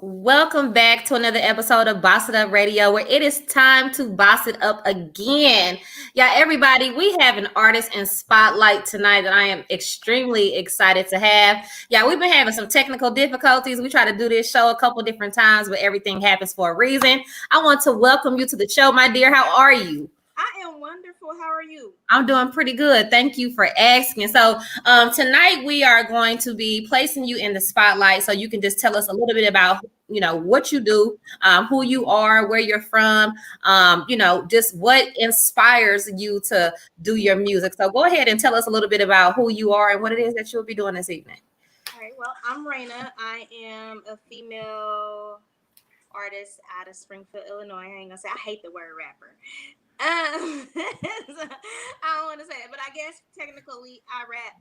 Welcome back to another episode of Boss It Up Radio, where it is time to boss it up again. Yeah, everybody, we have an artist in spotlight tonight that I am extremely excited to have. Yeah, we've been having some technical difficulties. We try to do this show a couple different times, but everything happens for a reason. I want to welcome you to the show, my dear. How are you? I am wonderful. How are you? I'm doing pretty good. Thank you for asking. So, tonight we are going to be placing you in the spotlight so you can just tell us a little bit about, what you do, who you are, where you're from, just what inspires you to do your music. So, go ahead and tell us a little bit about who you are and what it is that you'll be doing this evening. All right. Well, I'm Reina. I am a female artist out of Springfield, Illinois. I ain't gonna say I hate the word rapper. I don't want to say it, but I guess technically I rap.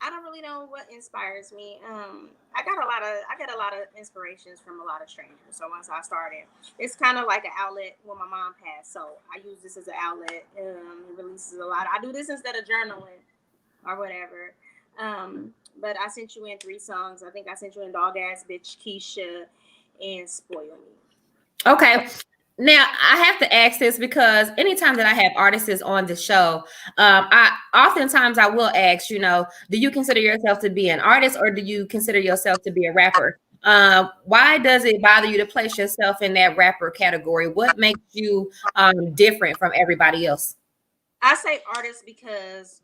I don't really know what inspires me. I get a lot of inspirations from a lot of strangers. So once I started, it's kind of like an outlet when my mom passed. So I use this as an outlet. It releases a lot. I do this instead of journaling or whatever. But I sent you in 3 songs. I think I sent you in Dog Ass Bitch, Keisha, and Spoil Me. Okay. Now I have to ask this because anytime that I have artists on the show, I oftentimes I will ask, do you consider yourself to be an artist or do you consider yourself to be a rapper? Why does it bother you to place yourself in that rapper category? What makes you different from everybody else? I say artist because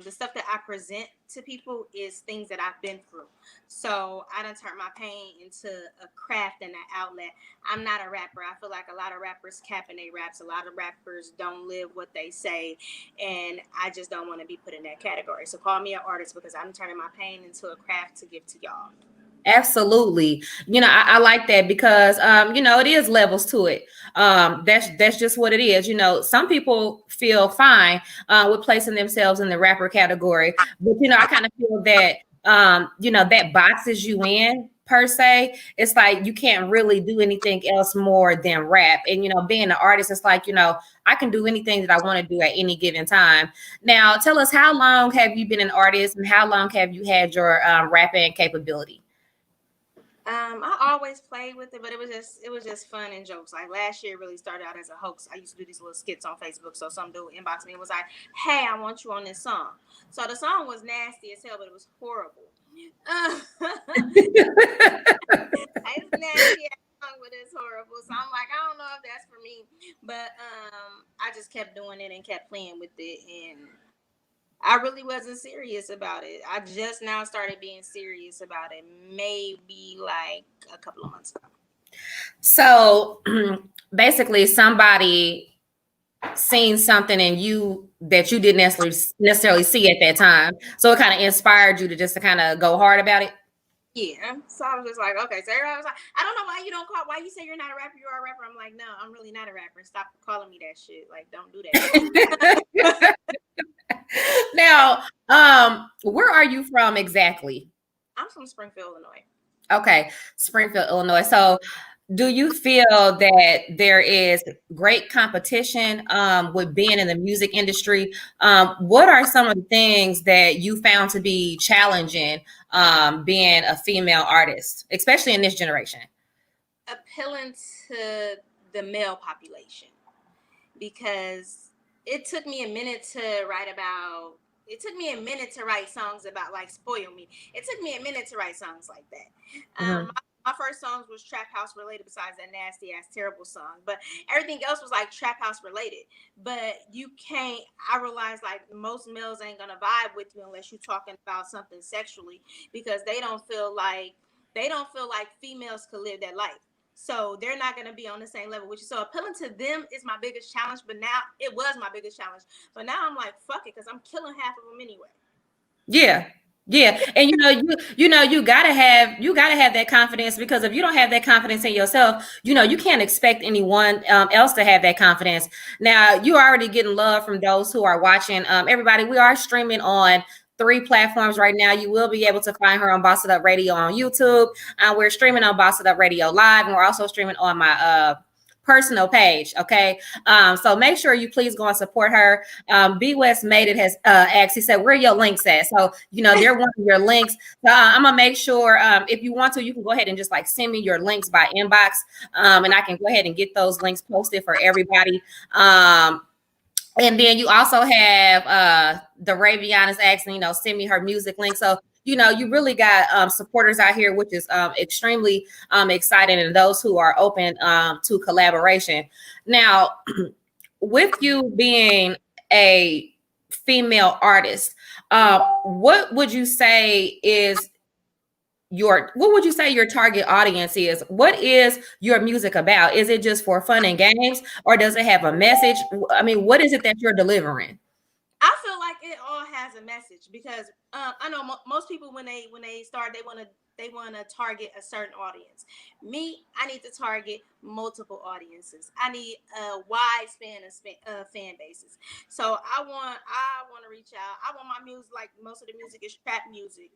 the stuff that I present to people is things that I've been through. So I done turned my pain into a craft and an outlet. I'm not a rapper. I feel like a lot of rappers cap in their raps. A lot of rappers don't live what they say. And I just don't want to be put in that category. So call me an artist because I'm turning my pain into a craft to give to y'all. Absolutely. I like that because it is levels to it. That's just what it is. Some people feel fine with placing themselves in the rapper category, but I kind of feel that that boxes you in per se. It's like you can't really do anything else more than rap. And being an artist, it's like, I can do anything that I want to do at any given time. Now, tell us, how long have you been an artist and how long have you had your rapping capability? I always played with it, but it was just fun and jokes. Like last year, it really started out as a hoax. I used to do these little skits on Facebook. So some dude inboxed me and was like, "Hey, I want you on this song." So the song was nasty as hell, but it was horrible. It's nasty song, but it's horrible. So I'm like, I don't know if that's for me, but I just kept doing it and kept playing with it, and I really wasn't serious about it. I just now started being serious about it, maybe like a couple of months ago. So basically, somebody seen something in you that you didn't necessarily see at that time. So it kind of inspired you to kind of go hard about it. Yeah. So I was just like, okay. So everybody was like, I don't know why you don't call. Why you say you're not a rapper? You're a rapper. I'm like, no, I'm really not a rapper. Stop calling me that shit. Like, don't do that. Now, where are you from exactly? I'm from Springfield, Illinois. Okay, Springfield, Illinois. So, do you feel that there is great competition with being in the music industry? What are some of the things that you found to be challenging being a female artist, especially in this generation? Appealing to the male population, because it took me a minute to write about. It took me a minute to write songs about like Spoil Me. It took me a minute to write songs like that. Mm-hmm. My first songs was trap house related, besides that nasty ass terrible song. But everything else was like trap house related. But you can't. I realized like most males ain't gonna vibe with you unless you're talking about something sexually, because they don't feel like females could live that life. So they're not going to be on the same level with you. So appealing to them is my biggest challenge. But now it was my biggest challenge. But now I'm like, fuck it, because I'm killing half of them anyway. Yeah. Yeah. And you gotta have that confidence, because if you don't have that confidence in yourself, you can't expect anyone else to have that confidence. Now you're already getting love from those who are watching. Everybody, we are streaming on 3 platforms right now. You will be able to find her on Boss It Up Radio on YouTube. We're streaming on Boss It Up Radio Live, and we're also streaming on my personal page. Okay. So make sure you please go and support her. B West Made It has asked, he said, where are your links at? So, they're one of your links. So I'm going to make sure if you want to, you can go ahead and just like send me your links by inbox. And I can go ahead and get those links posted for everybody. And then you also have the Ravion is asking, send me her music link. So, you really got supporters out here, which is extremely exciting, and those who are open to collaboration. Now, with you being a female artist, what would you say is your target audience is? What is your music about? Is it just for fun and games, or does it have a message? I mean, what is it that you're delivering? I feel like it all has a message because I know most people when they start they want to target a certain audience. Me, I need to target multiple audiences. I need a wide span of fan bases. So I want to reach out. I want my music, like most of the music is trap music.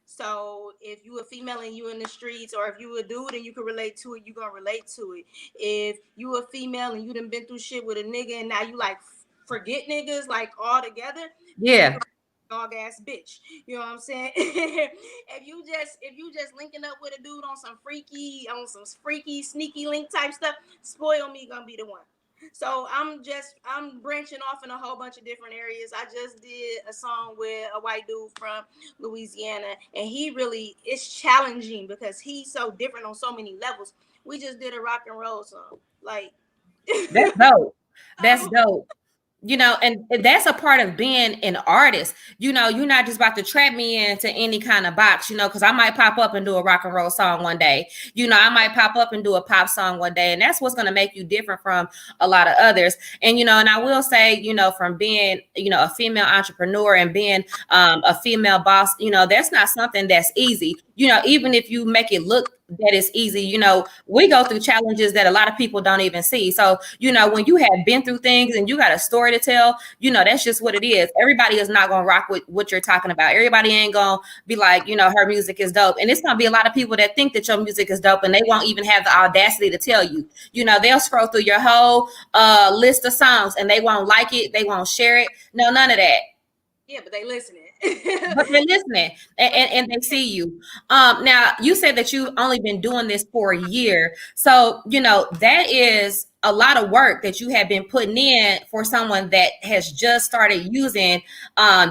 So if you a female and you in the streets, or if you a dude and you can relate to it, you gonna relate to it. If you a female and you done been through shit with a nigga and now you like forget niggas like all together, then you Yeah. dog ass bitch. You know what I'm saying? if you just linking up with a dude on some freaky sneaky link type stuff, spoil me gonna be the one. So I'm branching off in a whole bunch of different areas. I just did a song with a white dude from Louisiana, and he really is challenging because he's so different on so many levels. We just did a rock and roll song, like. That's dope. That's So, dope. And that's a part of being an artist. You're not just about to trap me into any kind of box, because I might pop up and do a rock and roll song one day. I might pop up and do a pop song one day. And that's what's going to make you different from a lot of others. And I will say, from being, a female entrepreneur and being a female boss, that's not something that's easy. Even if you make it look that it's easy, we go through challenges that a lot of people don't even see. So, when you have been through things and you got a story to tell, that's just what it is. Everybody is not going to rock with what you're talking about. Everybody ain't going to be like, her music is dope. And it's going to be a lot of people that think that your music is dope and they won't even have the audacity to tell you. They'll scroll through your whole list of songs and they won't like it. They won't share it. No, none of that. yeah, but they listening. But they're listening and they see you. Now you said that you've only been doing this for a year. So, that is a lot of work that you have been putting in for someone that has just started using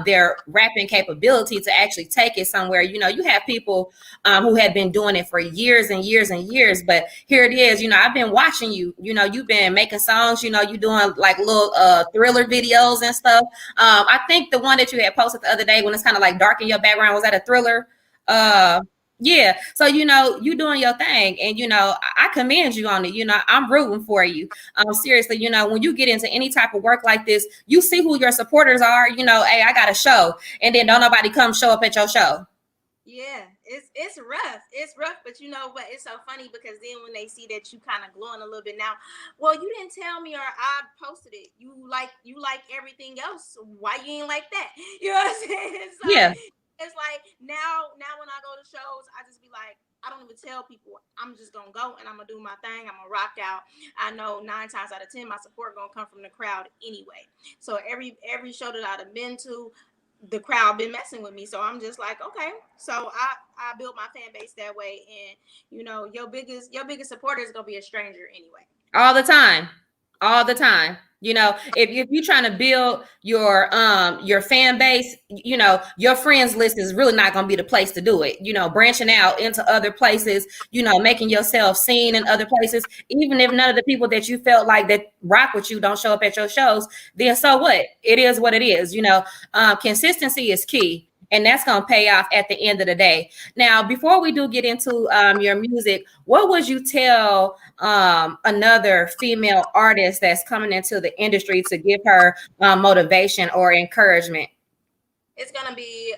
their rapping capability to actually take it somewhere. You have people who have been doing it for years and years and years, but here it is. I've been watching you. You've been making songs. You doing like little thriller videos and stuff. I think the one that you had posted the other day when it's kind of like dark in your background, was that a thriller? Yeah. So, you doing your thing, and, I commend you on it. I'm rooting for you. Seriously, when you get into any type of work like this, you see who your supporters are. Hey, I got a show, and then don't nobody come show up at your show. Yeah, it's rough. It's rough, but you know what? It's so funny because then when they see that you kind of glowing a little bit now, well, you didn't tell me or I posted it. You like everything else. Why you ain't like that? You know what I'm saying? So Yeah. it's like now when I go to shows, I just be like, I don't even tell people. I'm just gonna go and I'm gonna do my thing. I'm gonna rock out. I know 9 times out of 10 my support gonna come from the crowd anyway. So every show that I've been to, the crowd been messing with me, so I'm just like, okay. So I built my fan base that way, and your biggest supporter is gonna be a stranger anyway. All the time. All the time. If you're trying to build your fan base, your friends list is really not going to be the place to do it. Branching out into other places, making yourself seen in other places, even if none of the people that you felt like that rock with you don't show up at your shows, then so what? It is what it is. Consistency is key. And that's going to pay off at the end of the day. Now, before we do get into your music, what would you tell another female artist that's coming into the industry to give her motivation or encouragement? It's gonna be,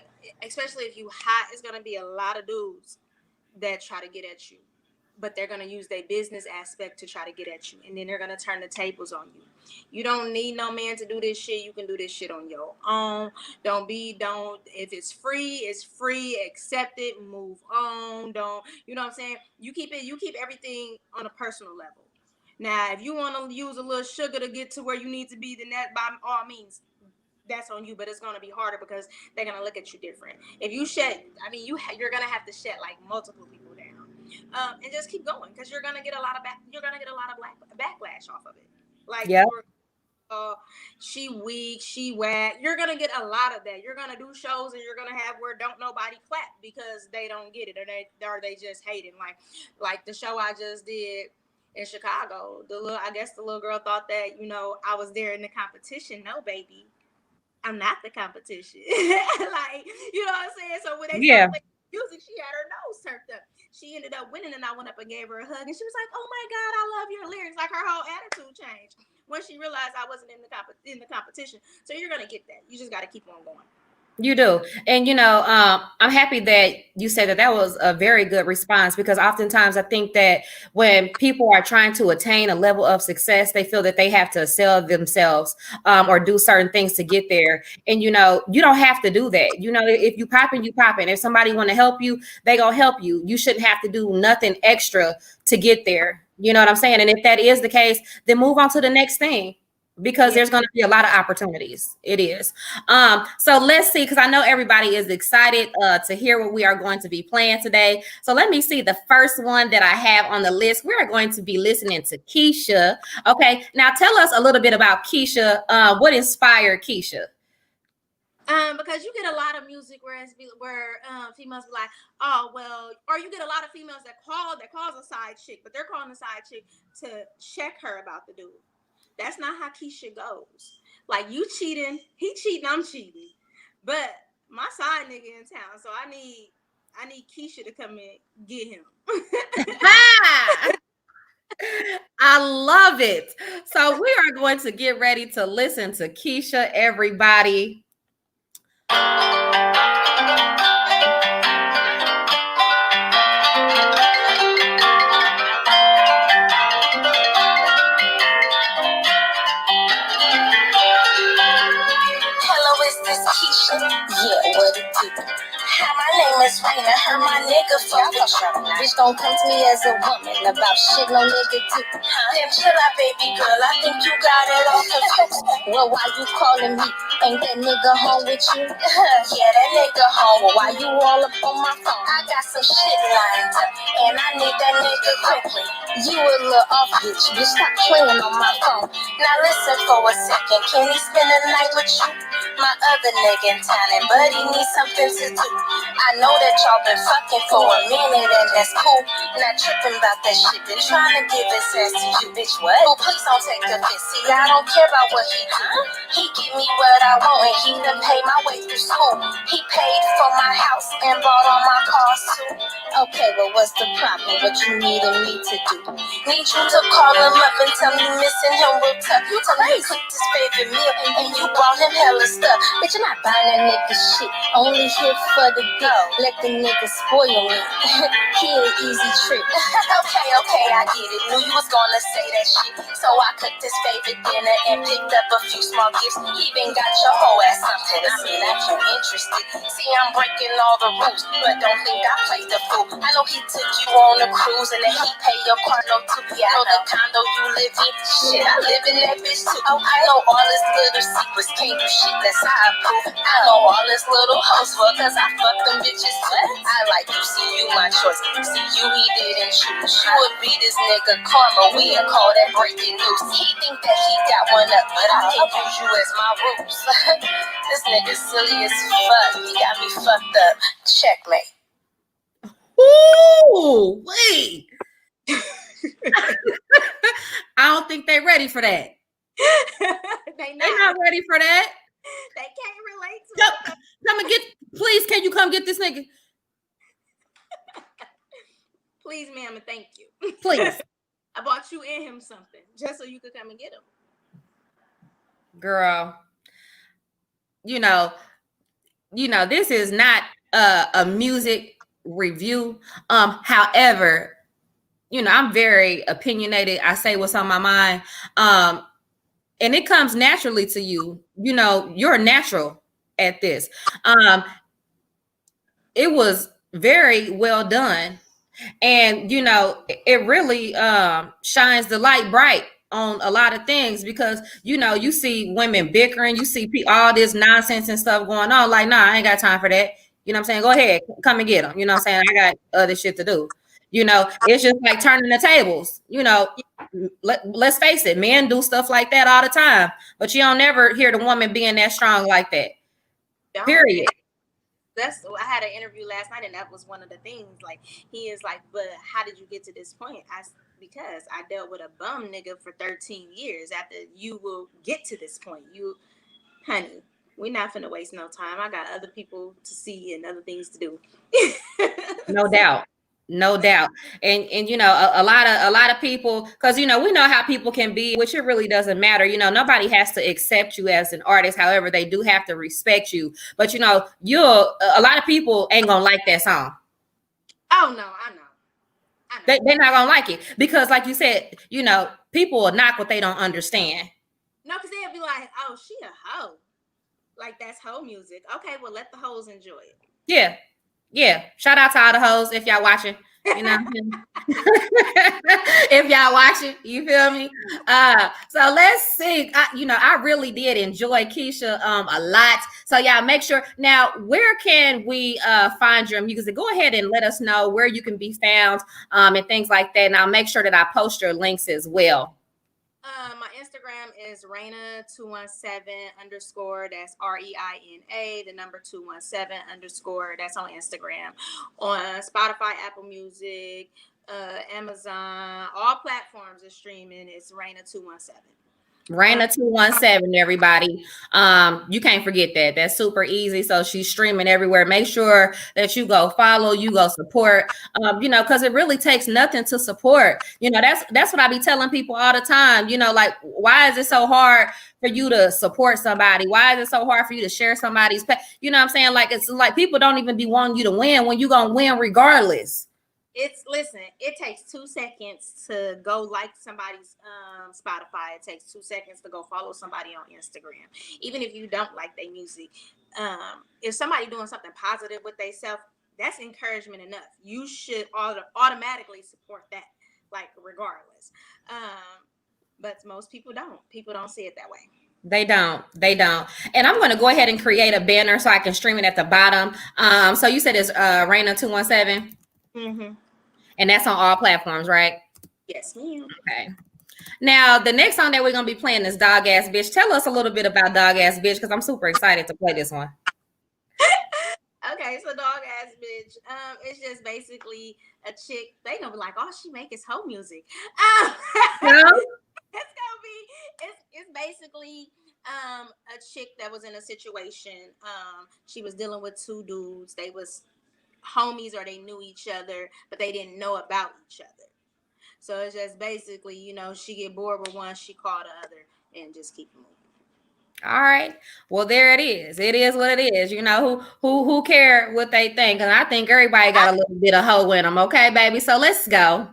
especially if you hot, it's gonna be a lot of dudes that try to get at you, but they're going to use their business aspect to try to get at you, and then they're going to turn the tables on you. You don't need no man to do this shit. You can do this shit on your own. Don't if it's free, accept it, move on. Don't, you know what I'm saying? You keep everything on a personal level. Now, if you want to use a little sugar to get to where you need to be, then that by all means, that's on you. But it's going to be harder because they're going to look at you different. If you shed, I mean, you're going to have to shed like multiple people down, and just keep going because you're going to get a lot of you're going to get a lot of backlash off of it. Like Yeah. people are, she weak, she whack. You're gonna get a lot of that. You're gonna do shows and you're gonna have where don't nobody clap because they don't get it or they just hate it. Like the show I just did in Chicago. I guess the little girl thought that I was there in the competition. No, baby, I'm not the competition. Like, you know what I'm saying? So when they Yeah. started playing music, she had her nose turned up. She ended up winning, and I went up and gave her a hug, and she was like, "Oh my God, I love your lyrics!" Like her whole attitude changed when she realized I wasn't in the competition. So you're gonna get that. You just got to keep on going. You do. And, I'm happy that you said that that was a very good response, because oftentimes I think that when people are trying to attain a level of success, they feel that they have to sell themselves, or do certain things to get there. And, you don't have to do that. If you popping, you popping. If somebody want to help you, they gonna help you. You shouldn't have to do nothing extra to get there. You know what I'm saying? And if that is the case, then move on to the next thing, because Yeah. there's going to be a lot of opportunities. It is. So let's see, because I know everybody is excited to hear what we are going to be playing today. So let me see the first one that I have on the list. We are going to be listening to Keisha. Okay, now tell us a little bit about Keisha. What inspired Keisha? Because you get a lot of music where females be like, oh well, or you get a lot of females that calls a side chick, but they're calling the side chick to check her about the dude. That's not how Keisha goes. Like, you cheating, he cheating, I'm cheating. But my side nigga in town, so I need Keisha to come in get him. I love it. So we are going to get ready to listen to Keisha, everybody. Hello, is this Keisha? Yeah, what it do? Hi, my name is Reina. Heard my nigga fuck with you. Bitch, don't come to me as a woman about shit no nigga do. Then chill out, baby girl. I think you got it all confused. Well, why you calling me? Ain't that nigga home with you? Yeah, that nigga home. Well, why you all up on my phone? I got some shit lined up, and I need that nigga quickly. You a little off, bitch. Bitch, stop playing on my phone. Now listen for a second. Can he spend the night with you? My other nigga in town, and buddy needs something to do. I know that y'all been fucking for a minute, and that's cool. Not tripping about that shit. Been trying to give his ass to you, bitch. What? Oh, please don't take offense. See, I don't care about what he do. He give me what I want, and he done pay my way through school. He paid for my house and bought all my cars too. Okay, well, what's the problem? What you needing me to do? Need you to call him up and tell me missing him real tough. You tell me he cooked his favorite meal and you brought him hella stuff. Bitch, I'm not buying that nigga shit. Only here for the dick. Let the nigga spoil me. He an easy trick. Okay, I get it. Knew you was gonna say that shit. So I cooked his favorite dinner and picked up a few small gifts. Even got your whole ass something. I mean, if you interested. See, I'm breaking all the rules, but don't think I played the fool. I know he took you on a cruise and then he paid your car note too. Yeah, I know the condo you live in. Shit, I live in that bitch too. Oh, I know all his little secrets. Can't do shit that's I approve. I know all his little hoes for cause I fuck them bitches too. I like you, see you my choice. See you, he didn't choose. You would be this nigga karma. We ain't call that breaking news. He think that he got one up, but I can use you as my rules. This nigga silly as fuck. He got me fucked up. Checkmate. Ooh, wait. I don't think they're ready for that. They're not ready for that. They can't relate to it. Come and get, please, can you come get this nigga? Please, ma'am, and thank you. Please. I bought you and him something just so you could come and get him. Girl, this is not a music review. However, I'm very opinionated. I say what's on my mind. And it comes naturally to you. You're natural at this. It was very well done. And it really shines the light bright on a lot of things, because you see women bickering, you see all this nonsense and stuff going on. Like, nah, I ain't got time for that. You know what I'm saying? Go ahead, come and get them. You know what I'm saying? I got other shit to do. It's just like turning the tables. Let's face it, men do stuff like that all the time, but you don't never hear the woman being that strong like that. Period. I had an interview last night, and that was one of the things. Like, he is like, but how did you get to this point? Because I dealt with a bum nigga for 13 years. After you will get to this point, honey, we're not finna waste no time. I got other people to see and other things to do. No doubt. No doubt. And a lot of people, because we know how people can be, which it really doesn't matter. Nobody has to accept you as an artist. However, they do have to respect you. But a lot of people ain't gonna like that song. Oh no, I know. They're not gonna like it, because like you said, people will knock what they don't understand. No, because they'll be like, oh, she a hoe. Like, that's hoe music. Okay, well, let the hoes enjoy it. Yeah. Shout out to all the hoes if y'all watching. If y'all watching, you feel me? So let's see. I really did enjoy Keisha a lot. So y'all make sure. Now, where can we find your music? Go ahead and let us know where you can be found and things like that. And I'll make sure that I post your links as well. My Instagram is Reina217 _ that's REINA, the number 217 _ that's on Instagram. On Spotify, Apple Music, Amazon, all platforms is streaming. It's Reina217. Reina217, everybody. You can't forget that. That's super easy. So she's streaming everywhere. Make sure that you go follow, you go support, because it really takes nothing to support. That's what I be telling people all the time. Like, why is it so hard for you to support somebody? Why is it so hard for you to share somebody's you know what I'm saying? Like, it's like people don't even be wanting you to win when you're gonna win regardless. It takes 2 seconds to go like somebody's Spotify. It takes 2 seconds to go follow somebody on Instagram. Even if you don't like their music, if somebody doing something positive with themselves, that's encouragement enough. You should automatically support that, like, regardless. But most people don't. People don't see it that way. They don't. And I'm going to go ahead and create a banner so I can stream it at the bottom. So you said it's Reina217? Mm-hmm. And that's on all platforms, right? Yes, ma'am. Okay. Now, the next song that we're going to be playing is Dog Ass Bitch. Tell us a little bit about Dog Ass Bitch, because I'm super excited to play this one. Okay, so Dog Ass Bitch. It's just basically a chick. They gonna be like, oh, she make his hoe music. It's basically a chick that was in a situation. She was dealing with 2 dudes. They was homies, or they knew each other, but they didn't know about each other. So it's just basically, she get bored with one, she call the other, and just keep moving. All right. Well, there it is. It is what it is. Who care what they think? And I think everybody got a little bit of hoe in them. Okay, baby. So let's go.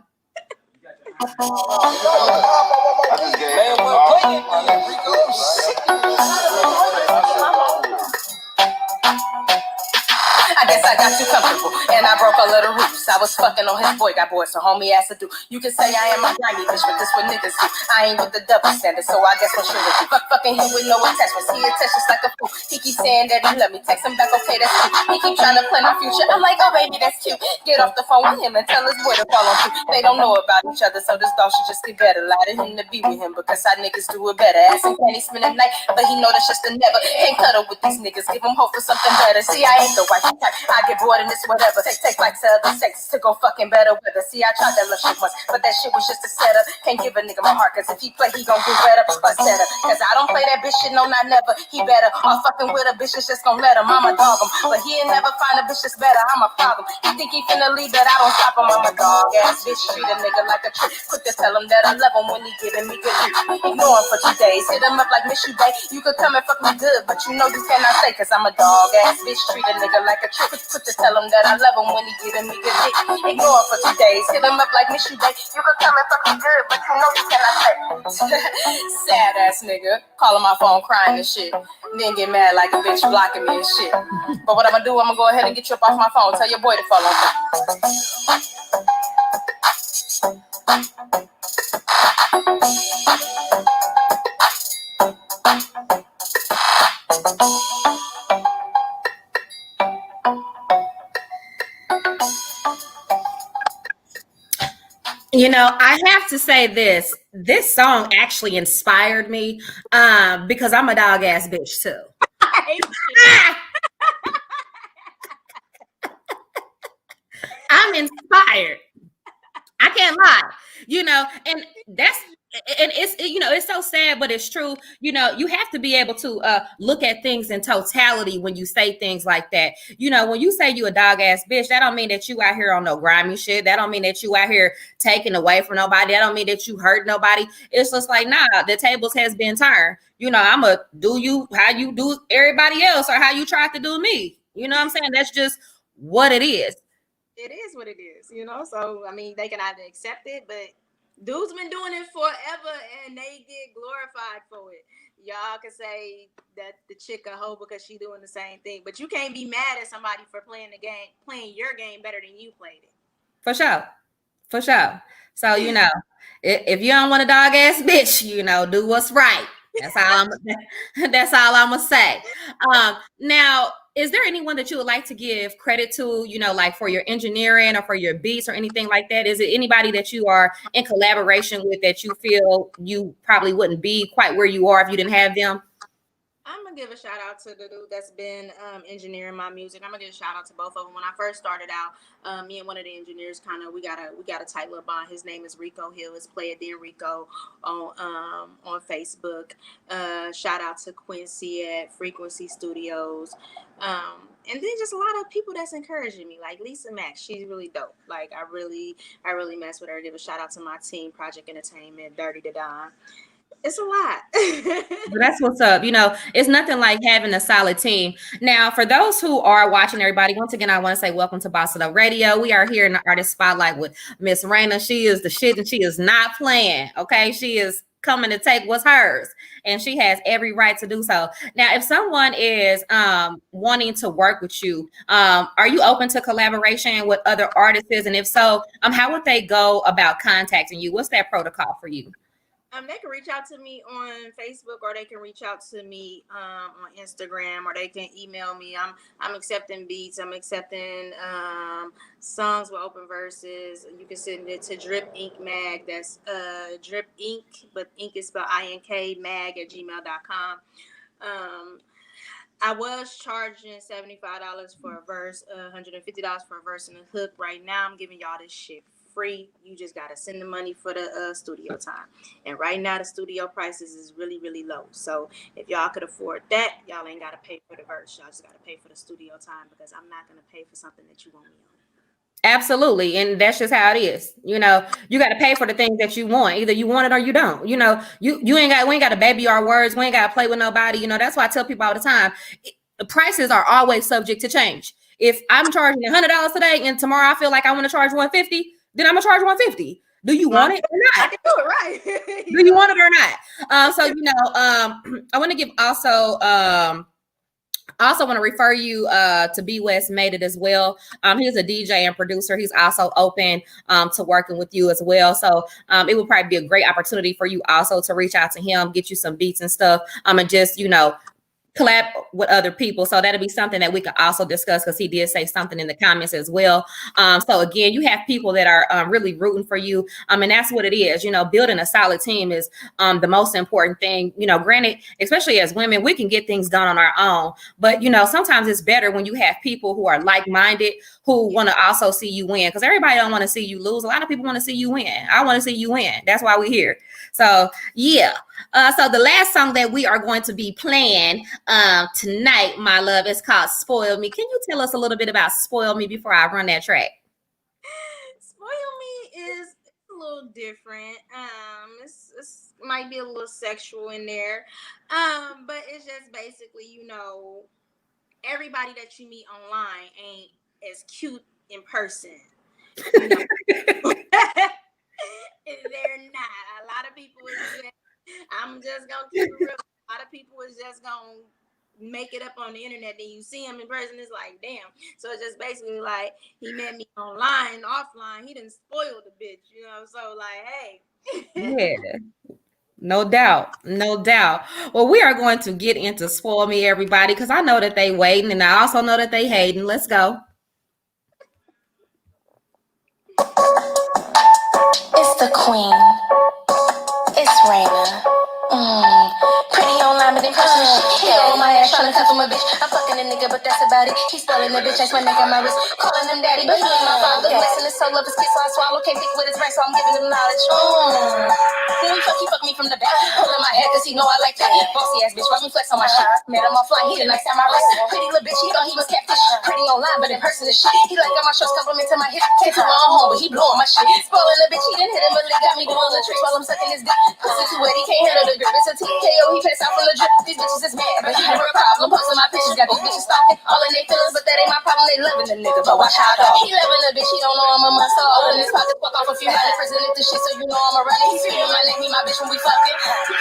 I guess I got too comfortable and I broke a little roots. I was fucking on his boy, got bored, so homie ass to do. You can say I am a grimy bitch, but this what niggas do. I ain't with the double standard, so I guess I'm sure that you fucking him with no attachments. He attaches like a fool. He keep saying that he love me, text him back, okay, that's cute. He keep trying to plan our future. I'm like, oh baby, that's cute. Get off the phone with him and tell his boy to follow through. They don't know about each other, so this dog should just get better. Lie to him to be with him, because our niggas do it better. Ask him can he spend the night, but he know that's just a never. Can't cuddle with these niggas, give him hope for something better. See, I ain't the white type. I get bored in this whatever. Take flights to other sex to go fucking better weather. See, I tried that little shit once, but that shit was just a setup. Can't give a nigga my heart, cause if he play, he gon' do better or better. Cause I don't play that bitch shit, no, not never. He better off fucking with a bitch that's just gon' let him. I'ma dog him, but he ain't never find a bitch that's better. I'm a problem. He think he finna leave, but I don't stop him. I'm a dog ass bitch, treat a nigga like a trick. Quick to tell him that I love him when he giving me good shit. Ignore him for 2 days, hit him up like miss you, babe. You could come and fuck me good, but you know you cannot stay, cause I'm a dog ass bitch, treat a nigga like a trick. Quick to tell him that I love him when he giving me good dick. Ignore him for 2 days, hit him up like miss you, babe. You could come and fuck me good, but you know you cannot stay. Sad ass nigga, calling my phone crying and shit. Then get mad like a bitch blocking me and shit. But what I'ma do, I'ma go ahead and get you up off my phone. Tell your boy to follow me. I have to say this. This song actually inspired me because I'm a dog ass bitch too. I hate you. I'm inspired. I can't lie, and that's and it's so sad, but it's true. You have to be able to look at things in totality when you say things like that. When you say you a dog ass bitch, that don't mean that you out here on no grimy shit. That don't mean that you out here taking away from nobody. That don't mean that you hurt nobody. It's just like, nah, the tables has been turned. I'ma do you how you do everybody else or how you tried to do me. You know what I'm saying? That's just what it is. It is what it is, So I mean, they can either accept it, but dudes been doing it forever, and they get glorified for it. Y'all can say that the chick a hoe because she doing the same thing, but you can't be mad at somebody for playing your game better than you played it. For sure. For sure. So, if you don't want a dog ass bitch, do what's right. That's all I'm gonna say. Now, is there anyone that you would like to give credit to, like for your engineering or for your beats or anything like that? Is it anybody that you are in collaboration with that you feel you probably wouldn't be quite where you are if you didn't have them? I'm gonna give a shout out to the dude that's been engineering my music. I'm gonna give a shout out to both of them. When I first started out, me and one of the engineers we got a tight little bond. His name is Rico Hill. It's Play It Then Rico on Facebook. Shout out to Quincy at Frequency Studios. And then just a lot of people that's encouraging me, like Lisa Max. She's really dope. Like I really mess with her. Give a shout out to my team, Project Entertainment, Dirty to Don. It's a lot. That's what's up. It's nothing like having a solid team. Now, for those who are watching, everybody, once again, I want to say welcome to Boss It Up Radio. We are here in the Artist Spotlight with Miss Reina. She is the shit and she is not playing. Okay. She is coming to take what's hers and she has every right to do so. Now, if someone is wanting to work with you, are you open to collaboration with other artists? And if so, how would they go about contacting you? What's that protocol for you? They can reach out to me on Facebook, or they can reach out to me on Instagram, or they can email me. I'm accepting beats. I'm accepting songs with open verses. You can send it to Drip Ink Mag. That's Drip Ink, but ink is spelled INK, mag@gmail.com. I was charging $75 for a verse, $150 for a verse and a hook. Right now, I'm giving y'all this shit free. You just gotta send the money for the studio time, and right now the studio prices is really, really low. So if y'all could afford that, y'all ain't gotta pay for the verse. Y'all just gotta pay for the studio time, because I'm not gonna pay for something that you want me on. Absolutely. And that's just how it is. You got to pay for the things that you want. Either you want it or you don't. We ain't got to baby our words. We ain't got to play with nobody. That's why I tell people all the time, the prices are always subject to change. If I'm charging $100 today and tomorrow I feel like I want to charge $150, then I'm gonna charge $150. Do you want it or not? I can do it right. Do you want it or not? So I want to give also want to refer you to B West Made It as well. He's a DJ and producer. He's also open to working with you as well. So it would probably be a great opportunity for you also to reach out to him, get you some beats and stuff, and just collab with other people. So that'll be something that we could also discuss, because he did say something in the comments as well. So again, you have people that are really rooting for you. And that's what it is. Building a solid team is the most important thing. Granted, especially as women, we can get things done on our own. But, sometimes it's better when you have people who are like-minded, who want to also see you win, because everybody don't want to see you lose. A lot of people want to see you win. I want to see you win. That's why we're here. So, yeah. So the last song that we are going to be playing tonight, my love, is called Spoil Me. Can you tell us a little bit about Spoil Me before I run that track? Spoil Me is a little different. It's might be a little sexual in there. But it's just basically, everybody that you meet online ain't as cute in person. They're not. A lot of people I'm just gonna keep it real. A lot of people is just gonna make it up on the internet. Then you see him in person, it's like, damn. So it's just basically like he met me online, offline. He didn't spoil the bitch, So like, hey. Yeah. No doubt. Well, we are going to get into Spoil Me, everybody, because I know that they waiting, and I also know that they hating. Let's go. It's the queen. It's Reina. Pretty online, but in person is shit. He on my ass tryna cuff him a bitch. I'm fucking a nigga, but that's about it. He's spelling the bitch, that's my neck on my wrist. Calling him daddy, but he ain't my father. Blessing his soul of his kiss, so I swallow. Can't pick with his right, so I'm giving him knowledge. When we fuck, he fuck me from the back. Pulling my head, cause he know I like that. Bossy ass bitch, watch me flex on my shit. Met him offline, he the next time I wrist. Pretty little bitch, he thought he was catfish. Pretty online, but in person is shit. He like got my shorts complimenting my hips. Take too long home, but he blowing my shit. Spoiling the bitch, he done hit him, but got me doing the tricks while I'm sucking his dick. Pussy too wet, he can't handle the grip. It's a TKO, he passed out from the drip. These bitches is mad, but he never a problem. Posting my pictures, got these bitches stalking. All in their feelings, but that ain't my problem. They loving the nigga, but watch how though. He loving the bitch, he don't know I'm a monster. Open his pocket, fuck off a few hundred. Presented the shit, so you know I'm a running. He's screaming my name, he my bitch when we fucking.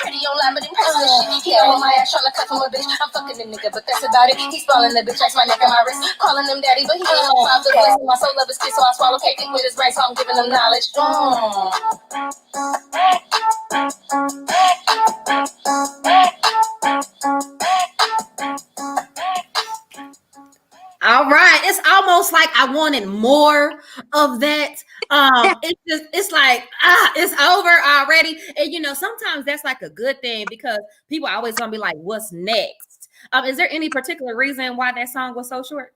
Pretty online, but in person is shit. He on my ass tryna cuff him a bitch. I'm fucking the nigga, but that's about it. He's spelling the bitch, that's my neck and my wrist. Calling him daddy, but he ain't no father. Blessing my soul of his kiss, so I swallow cake with his right, so I'm giving him knowledge. All right. It's almost like I wanted more of that. It's like, it's over already. And sometimes that's like a good thing because people are always gonna be like, what's next? Is there any particular reason why that song was so short?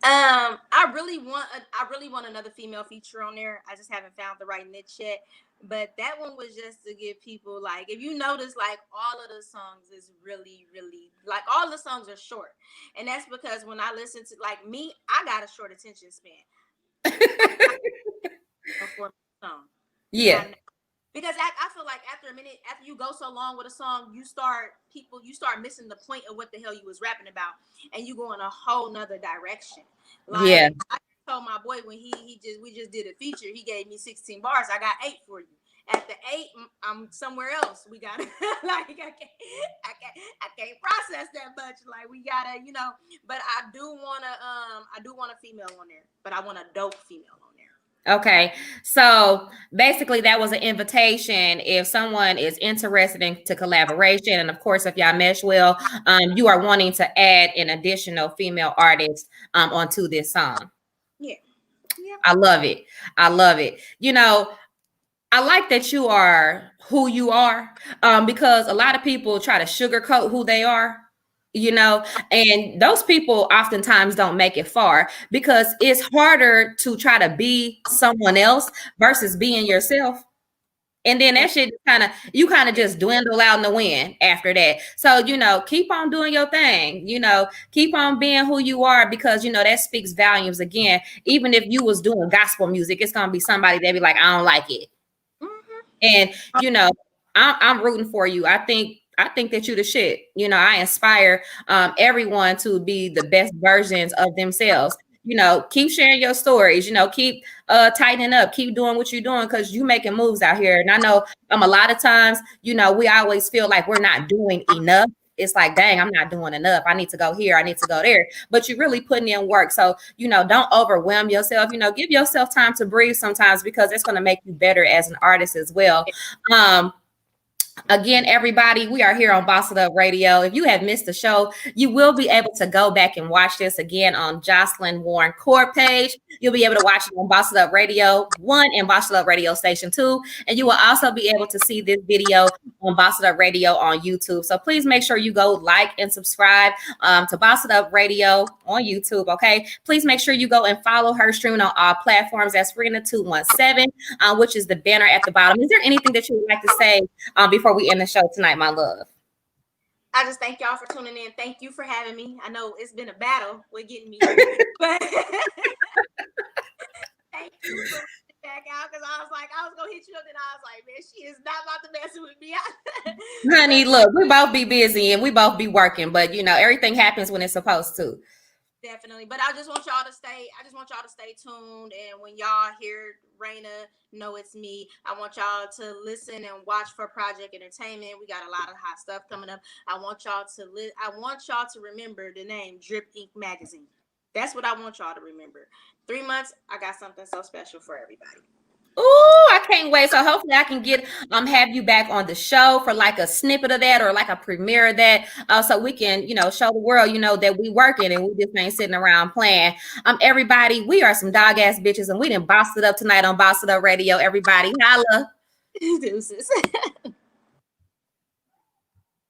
I really want another female feature on there. I just haven't found the right niche yet. But that one was just to give people, like, if you notice, like, all of the songs is really, really, like, all the songs are short. And that's because when I listen to, like, me, I got a short attention span. Yeah. Because I feel like after a minute, after you go so long with a song, you start missing the point of what the hell you was rapping about, and you go in a whole nother direction. Like, yeah. I told my boy when we just did a feature, he gave me 16 bars. I got 8 for you. After 8, I'm somewhere else. We gotta like I can't process that much. Like we gotta, But I do want a female on there, but I want a dope female on there. Okay, so basically that was an invitation. If someone is interested into collaboration, and of course, if y'all mesh well, you are wanting to add an additional female artist onto this song. Yeah. I love it. I love it. I like that you are who you are, because a lot of people try to sugarcoat who they are, and those people oftentimes don't make it far because it's harder to try to be someone else versus being yourself. And then that shit you kind of just dwindle out in the wind after that. So, keep on doing your thing, keep on being who you are because, that speaks volumes again. Even if you was doing gospel music, it's going to be somebody that be like, I don't like it. And I'm rooting for you. I think that you the shit. I inspire everyone to be the best versions of themselves. Keep sharing your stories. Keep tightening up. Keep doing what you're doing because you making moves out here. And I know a lot of times, we always feel like we're not doing enough. It's like, dang, I'm not doing enough. I need to go here. I need to go there. But you're really putting in work. So, don't overwhelm yourself. Give yourself time to breathe sometimes because it's going to make you better as an artist as well. Again, everybody, we are here on Boss It Up Radio. If you have missed the show, you will be able to go back and watch this again on Jocelyn Warren Court page. You'll be able to watch it on Boss It Up Radio 1 and Boss It Up Radio Station 2. And you will also be able to see this video on Boss It Up Radio on YouTube. So please make sure you go like and subscribe to Boss It Up Radio on YouTube, okay? Please make sure you go and follow her streaming on all platforms. That's Reina217, which is the banner at the bottom. Is there anything that you would like to say before we end the show tonight, my love? I just thank y'all for tuning in. Thank you for having me. I know it's been a battle with getting me, but thank you for back out because I was gonna hit you up, and I was like, man, she is not about to mess with me. Honey, look, we both be busy and we both be working, but everything happens when it's supposed to. Definitely. But I just want y'all to stay tuned. And when y'all hear Reina, know it's me. I want y'all to listen and watch for Project Entertainment. We got a lot of hot stuff coming up. I want y'all to remember the name Drip Ink Magazine. That's what I want y'all to remember. 3 months, I got something so special for everybody. Oh, I can't wait. So hopefully I can get have you back on the show for like a snippet of that or like a premiere of that. So we can, show the world, that we working and we just ain't sitting around playing. Everybody, we are some dog ass bitches and we didn't boss it up tonight on Boss It Up Radio. Everybody, holla. Deuces.